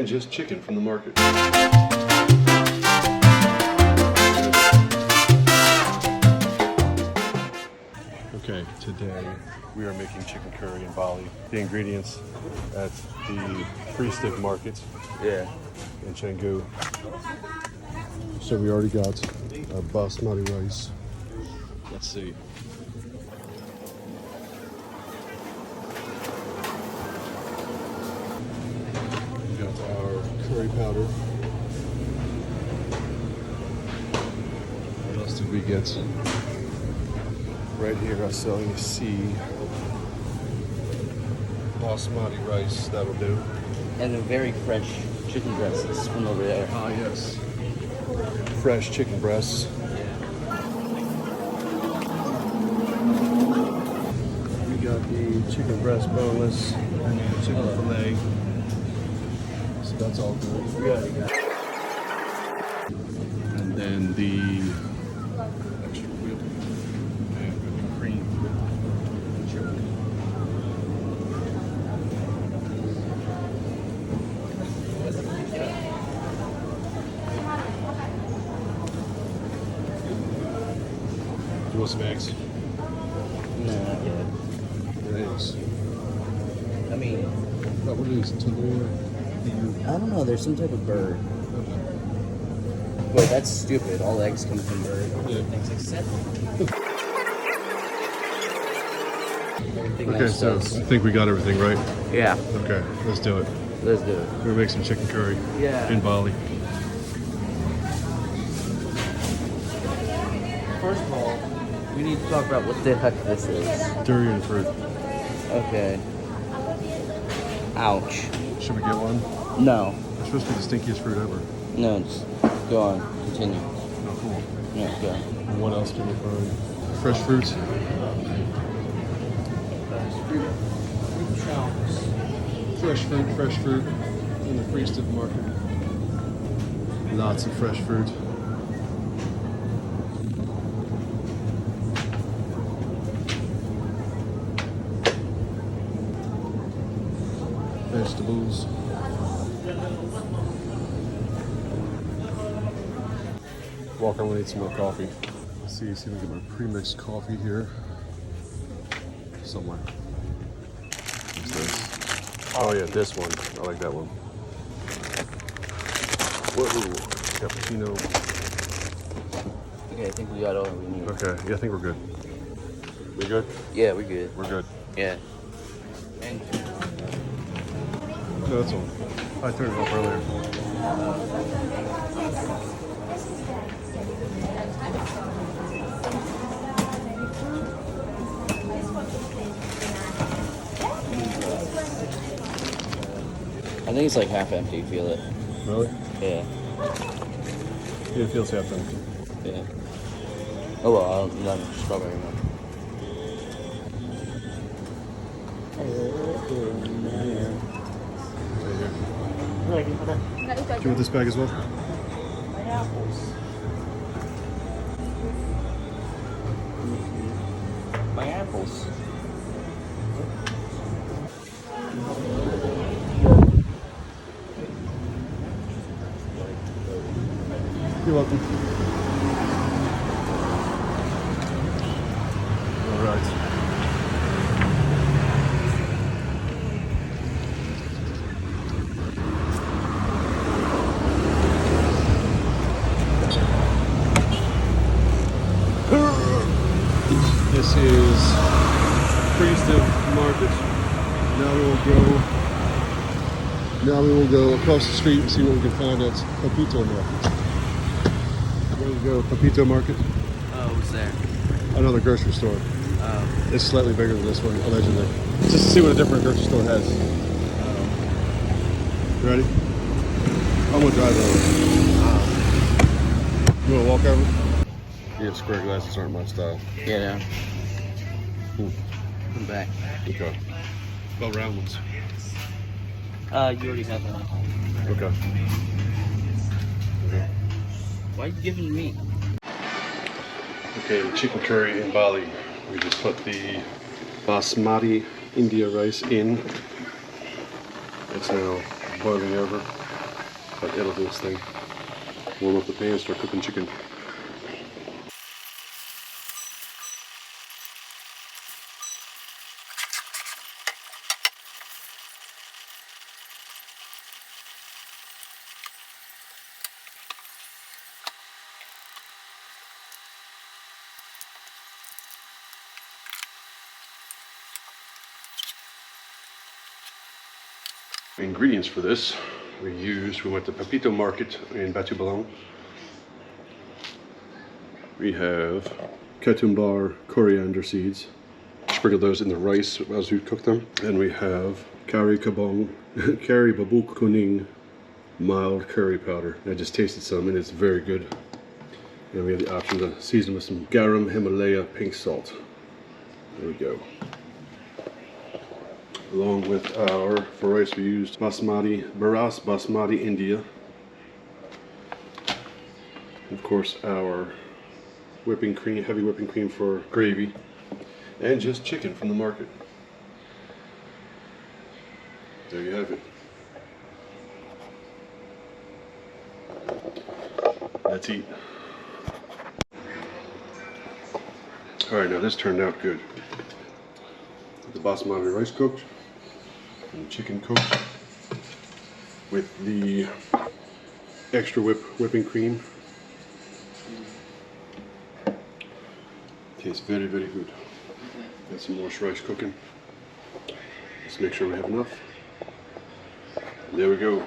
And just chicken from the market. Okay, today we are making chicken curry in Bali. The ingredients at the Frestive market. Yeah. In Canggu. So we already got our basmati rice. Let's see. We got our curry powder. What else did we get? Right here, I saw you see basmati rice. That'll do. And a very fresh chicken breasts from over there. Ah, yes. Fresh chicken breasts. We got the chicken breast boneless and the chicken fillet. So that's all good. Yeah. And then the extra whipped and whipping cream. You want some eggs? No, not yet. Eggs. I mean, What are these? Talor? I don't know. There's some type of bird. Wait, that's stupid. All eggs come from bird. Yeah. Things except. Everything Okay, else so does. I think we got everything right. Yeah, Okay, let's do it. let's do it. We're gonna make some chicken curry Yeah. in Bali. First of all, we need to talk about what the heck this is. Durian fruit. Okay. Ouch. Should we get one? No. It's supposed to be the stinkiest fruit ever. No, just go on. Continue. Oh, cool. Yeah, go. And what else can we find? Fresh fruits. Fresh fruit in the Frestive market. Lots of fresh fruit. Vegetables. Walk, I want to eat some more coffee. Let's see if we can get my pre-mixed coffee here. Somewhere. What's this? Oh yeah, this one. I like that one. Whoa, cappuccino. Okay, I think we got all we need. Okay, yeah, I think we're good. We good? Yeah, we're good. We're good. Yeah. And No, that's all. I turned it off earlier. I think it's like half empty. Feel it? Really? Yeah. Yeah, it feels half empty. Yeah. Oh well, I'll not strawberry one. Right here. Do you want this bag as well? My apples. You're welcome. All right. This is Frestive Market. Now we will go across the street and see what we can find at Pepito Market. We're gonna go Pepito Market. Oh, what's there? Another grocery store. Oh. It's slightly bigger than this one, allegedly. Just to see what a different grocery store has. You ready? I'm gonna drive over. You wanna walk over? Yeah, square glasses aren't my style. Yeah, no. I'm back. Okay. About round ones. You already have one. Okay. Okay. Why are you giving me? Okay, the chicken curry in Bali. We just put the basmati India rice in. It's now boiling over. But it'll do its thing. Warm up the pan, start cooking chicken. Ingredients for this, we went to Pepito market in Batu Bolong. We have ketumbar coriander seeds. Sprinkle those in the rice as we cook them. And we have kari kabong, kari babuk kuning, mild curry powder. I just tasted some and it's very good. And we have the option to season with some garam Himalaya pink salt. There we go. Along with our, for rice we used basmati India. Of course our whipping cream, heavy whipping cream for gravy. And just chicken from the market. There you have it. Let's eat. Alright, now this turned out good. The basmati rice cooked. And chicken cooked with the extra whipping cream. Tastes very, very good. Got some more rice cooking. Let's make sure we have enough. And there we go.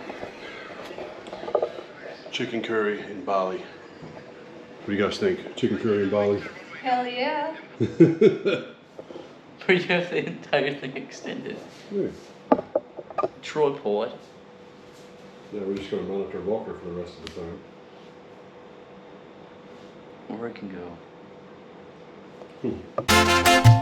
Chicken curry in Bali. What do you guys think? Chicken curry in Bali? Hell yeah. But you have the entire thing extended. Yeah. Tripod. Yeah, we're just going to monitor Walker for the rest of the time. Where it can go.